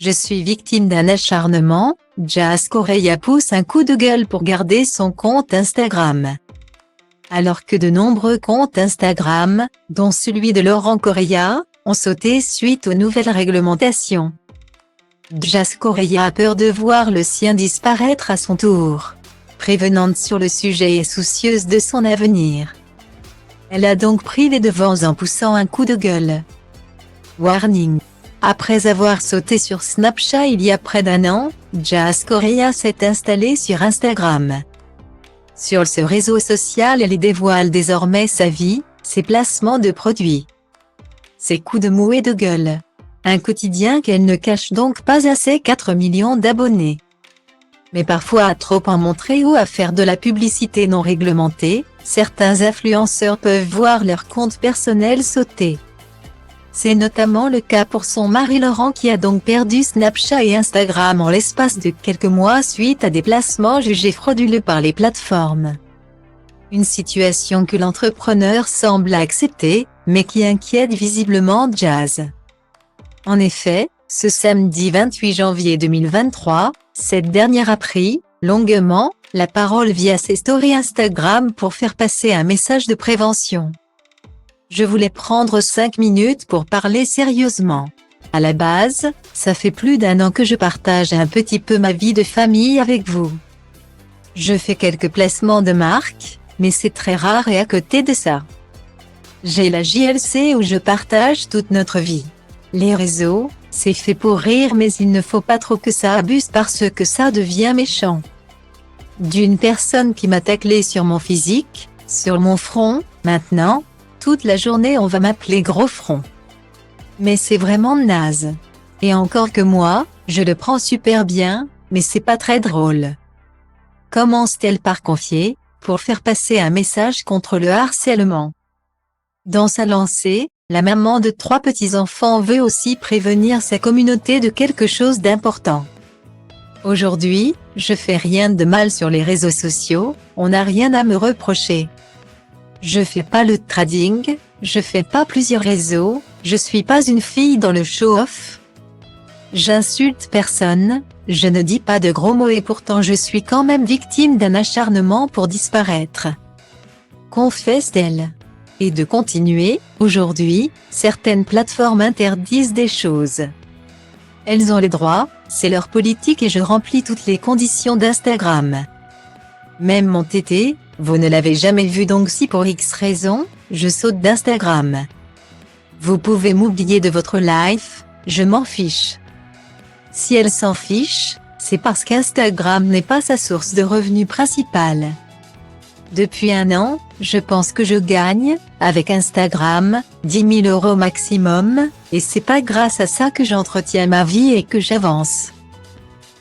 Je suis victime d'un acharnement, Jazz Correia pousse un coup de gueule pour garder son compte Instagram. Alors que de nombreux comptes Instagram, dont celui de Laurent Correia, ont sauté suite aux nouvelles réglementations. Jazz Correia a peur de voir le sien disparaître à son tour. Prévenante sur le sujet et soucieuse de son avenir. Elle a donc pris les devants en poussant un coup de gueule. Warning. Après avoir sauté sur Snapchat il y a près d'un an, Jazz Correia s'est installée sur Instagram. Sur ce réseau social elle y dévoile désormais sa vie, ses placements de produits, ses coups de mou et de gueule. Un quotidien qu'elle ne cache donc pas à ses 4 millions d'abonnés. Mais parfois à trop en montrer ou à faire de la publicité non réglementée, certains influenceurs peuvent voir leur compte personnel sauter. C'est notamment le cas pour son mari Laurent qui a donc perdu Snapchat et Instagram en l'espace de quelques mois suite à des placements jugés frauduleux par les plateformes. Une situation que l'entrepreneur semble accepter, mais qui inquiète visiblement Jazz. En effet, ce samedi 28 janvier 2023, cette dernière a pris, longuement, la parole via ses stories Instagram pour faire passer un message de prévention. Je voulais prendre 5 minutes pour parler sérieusement. À la base, ça fait plus d'1 an que je partage un petit peu ma vie de famille avec vous. Je fais quelques placements de marque, mais c'est très rare et à côté de ça, j'ai la JLC où je partage toute notre vie. Les réseaux, c'est fait pour rire mais il ne faut pas trop que ça abuse parce que ça devient méchant. D'une personne qui m'a taclé sur mon physique, sur mon front, maintenant, toute la journée on va m'appeler gros front. Mais c'est vraiment naze. Et encore que moi, je le prends super bien, mais c'est pas très drôle. Commence-t-elle par confier, pour faire passer un message contre le harcèlement. Dans sa lancée, la maman de 3 petits-enfants veut aussi prévenir sa communauté de quelque chose d'important. Aujourd'hui, je fais rien de mal sur les réseaux sociaux, on n'a rien à me reprocher. Je fais pas le trading, je fais pas plusieurs réseaux, je suis pas une fille dans le show-off. J'insulte personne, je ne dis pas de gros mots et pourtant je suis quand même victime d'un acharnement pour disparaître. Confesse-t-elle. Et de continuer, aujourd'hui, certaines plateformes interdisent des choses. Elles ont les droits, c'est leur politique et je remplis toutes les conditions d'Instagram. Même mon tété, vous ne l'avez jamais vu donc si pour X raison, je saute d'Instagram. Vous pouvez m'oublier de votre life, je m'en fiche. Si elle s'en fiche, c'est parce qu'Instagram n'est pas sa source de revenus principale. Depuis 1 an, je pense que je gagne, avec Instagram, 10 000 € maximum, et c'est pas grâce à ça que j'entretiens ma vie et que j'avance.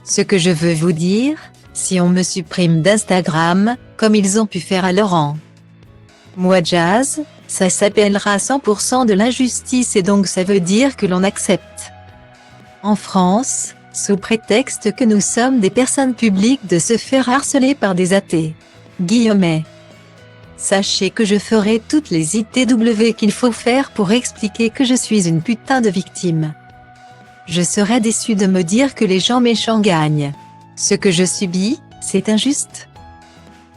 Ce que je veux vous dire, si on me supprime d'Instagram, comme ils ont pu faire à Laurent. Moi Jazz, ça s'appellera 100% de l'injustice et donc ça veut dire que l'on accepte. En France, sous prétexte que nous sommes des personnes publiques de se faire harceler par des athées. Guillemets. Sachez que je ferai toutes les ITW qu'il faut faire pour expliquer que je suis une putain de victime. Je serais déçu de me dire que les gens méchants gagnent. Ce que je subis, c'est injuste.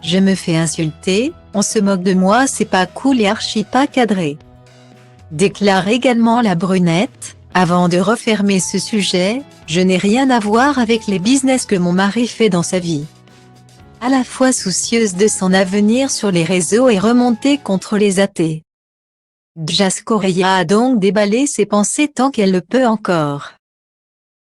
Je me fais insulter, on se moque de moi, c'est pas cool et archi pas cadré. Déclare également la brunette. Avant de refermer ce sujet, je n'ai rien à voir avec les business que mon mari fait dans sa vie. À la fois soucieuse de son avenir sur les réseaux et remontée contre les athées. Jazz Correia a donc déballé ses pensées tant qu'elle le peut encore.